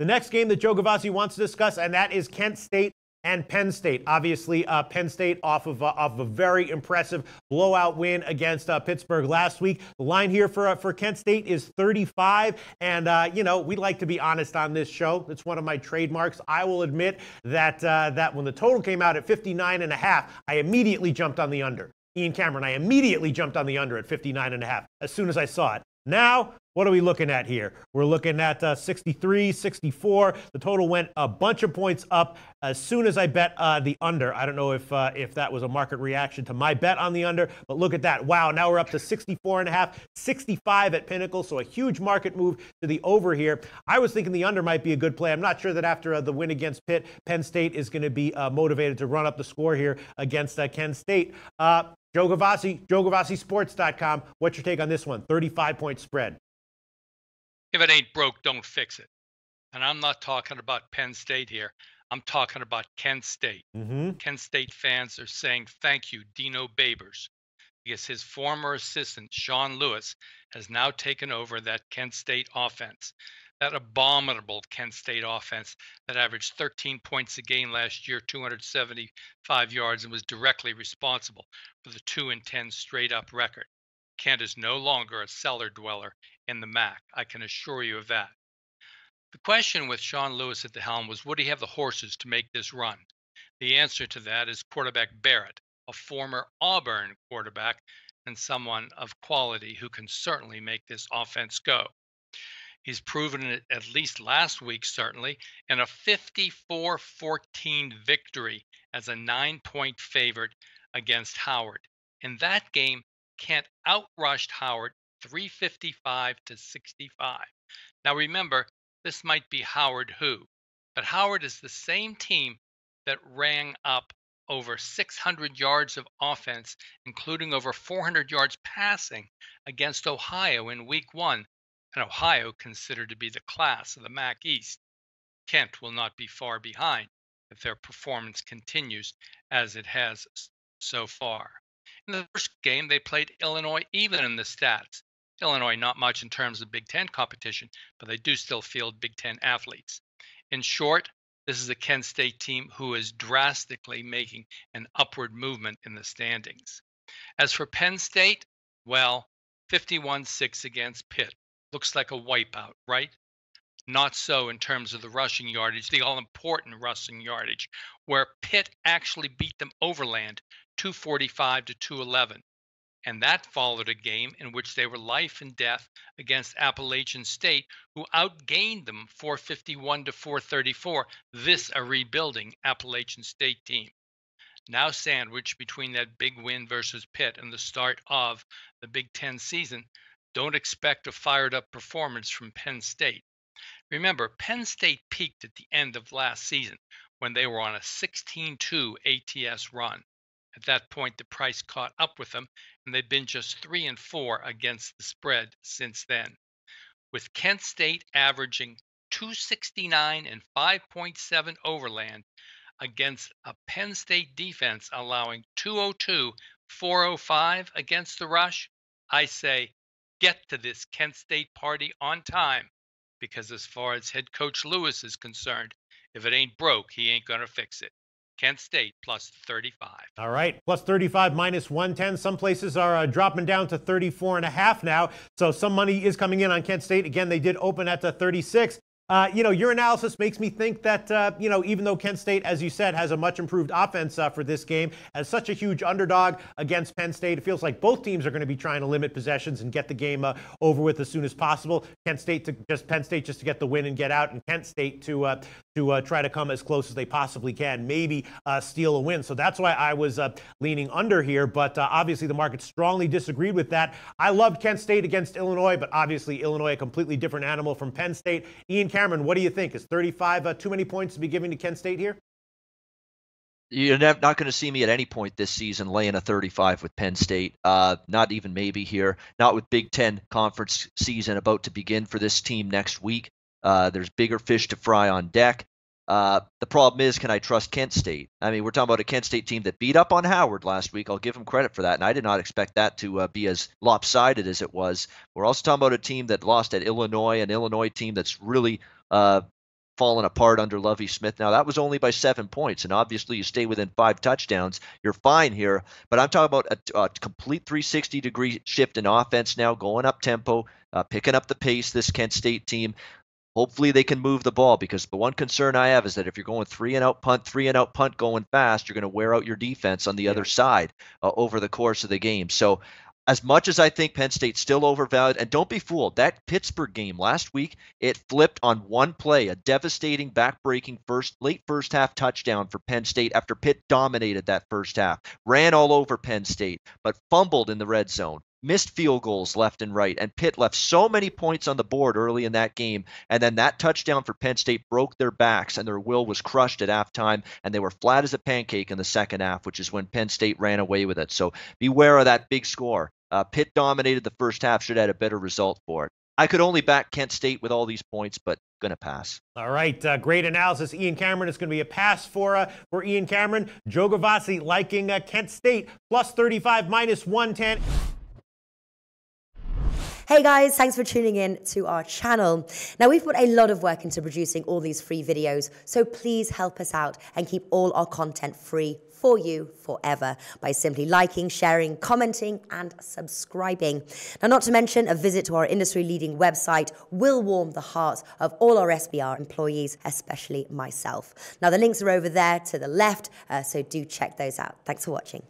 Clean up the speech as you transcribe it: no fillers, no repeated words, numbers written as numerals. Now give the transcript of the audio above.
The next game that Joe Gavazzi wants to discuss, and that is Kent State and Penn State. Obviously, Penn State off of a very impressive blowout win against Pittsburgh last week. The line here for Kent State is 35, and you know, we like to be honest on this show. It's one of my trademarks. I will admit that that when the total came out at 59.5, I immediately jumped on the under. Ian Cameron, I immediately jumped on the under at 59.5 as soon as I saw it. Now, what are we looking at here? We're looking at 63, 64. The total went a bunch of points up as soon as I bet the under. I don't know if that was a market reaction to my bet on the under, but look at that. Wow, now we're up to 64.5, 65 at Pinnacle, so a huge market move to the over here. I was thinking the under might be a good play. I'm not sure that after the win against Pitt, Penn State is going to be motivated to run up the score here against Kent State. Joe Gavazzi, JoeGavazziSports.com. What's your take on this one? 35-point spread. If it ain't broke, don't fix it. And I'm not talking about Penn State here. I'm talking about Kent State. Kent State fans are saying thank you, Dino Babers, because his former assistant, Sean Lewis, has now taken over that Kent State offense. That abominable Kent State offense that averaged 13 points a game last year, 275 yards, and was directly responsible for the 2-10 straight-up record. Kent is no longer a cellar dweller in the MAC. I can assure you of that. The question with Sean Lewis at the helm was, would he have the horses to make this run? The answer to that is quarterback Barrett, a former Auburn quarterback and someone of quality who can certainly make this offense go. He's proven it at least last week, certainly, in a 54-14 victory as a 9-point favorite against Howard. In that game, Kent outrushed Howard 355 to 65. Now remember, this might be Howard who, but Howard is the same team that rang up over 600 yards of offense, including over 400 yards passing against Ohio in week 1. And Ohio considered to be the class of the MAC East. Kent will not be far behind if their performance continues as it has so far. In the first game, they played Illinois even in the stats. Illinois not much in terms of Big Ten competition, but they do still field Big Ten athletes. In short, this is a Kent State team who is drastically making an upward movement in the standings. As for Penn State, well, 51-6 against Pitt. Looks like a wipeout, right? Not so in terms of the rushing yardage, the all-important rushing yardage, where Pitt actually beat them overland 245 to 211. And that followed a game in which they were life and death against Appalachian State, who outgained them 451 to 434. This a rebuilding Appalachian State team. Now sandwiched between that big win versus Pitt and the start of the Big Ten season, don't expect a fired-up performance from Penn State. Remember, Penn State peaked at the end of last season when they were on a 16-2 ATS run. At that point, the price caught up with them, and they've been just 3-4 against the spread since then. With Kent State averaging 269 and 5.7 overland against a Penn State defense allowing 202, 405 against the rush, I say, get to this Kent State party on time, because as far as head coach Lewis is concerned, if it ain't broke, he ain't going to fix it. Kent State plus 35. All right, plus 35, minus 110. Some places are dropping down to 34.5 now, so some money is coming in on Kent State. Again, they did open at 36. You know, your analysis makes me think that, you know, even though Kent State, as you said, has a much improved offense for this game, as such a huge underdog against Penn State, it feels like both teams are going to be trying to limit possessions and get the game over with as soon as possible. Penn State just to get the win and get out, and Kent State to try to come as close as they possibly can, maybe steal a win. So that's why I was leaning under here, but obviously the market strongly disagreed with that. I loved Kent State against Illinois, but obviously Illinois a completely different animal from Penn State. Ian Cameron, what do you think? Is 35 too many points to be given to Kent State here? You're not going to see me at any point this season laying a 35 with Penn State. Not even maybe here. Not with Big Ten conference season about to begin for this team next week. There's bigger fish to fry on deck. The problem is, can I trust Kent State? I mean, we're talking about a Kent State team that beat up on Howard last week. I'll give them credit for that, and I did not expect that to be as lopsided as it was. We're also talking about a team that lost at Illinois, an Illinois team that's really fallen apart under Lovie Smith. Now, that was only by 7 points, and obviously you stay within 5 touchdowns, you're fine here. But I'm talking about a complete 360-degree shift in offense now, going up tempo, picking up the pace, this Kent State team. Hopefully they can move the ball, because the one concern I have is that if you're going 3-and-out punt going fast, you're going to wear out your defense on the other side over the course of the game. So as much as I think Penn State's still overvalued, and don't be fooled, that Pittsburgh game last week, it flipped on one play, a devastating, back-breaking late first half touchdown for Penn State after Pitt dominated that first half, ran all over Penn State, but fumbled in the red zone, missed field goals left and right, and Pitt left so many points on the board early in that game, and then that touchdown for Penn State broke their backs, and their will was crushed at halftime, and they were flat as a pancake in the second half, which is when Penn State ran away with it. So beware of that big score. Pitt dominated the first half, should have had a better result for it. I could only back Kent State with all these points, but going to pass. All right, great analysis, Ian Cameron. It's going to be a pass for Ian Cameron. Joe Gavassi liking Kent State plus 35 minus 110. Hey guys, thanks for tuning in to our channel. Now, we've put a lot of work into producing all these free videos, so please help us out and keep all our content free for you forever by simply liking, sharing, commenting, and subscribing. Now, not to mention, a visit to our industry-leading website will warm the hearts of all our SBR employees, especially myself. Now, the links are over there to the left, so do check those out. Thanks for watching.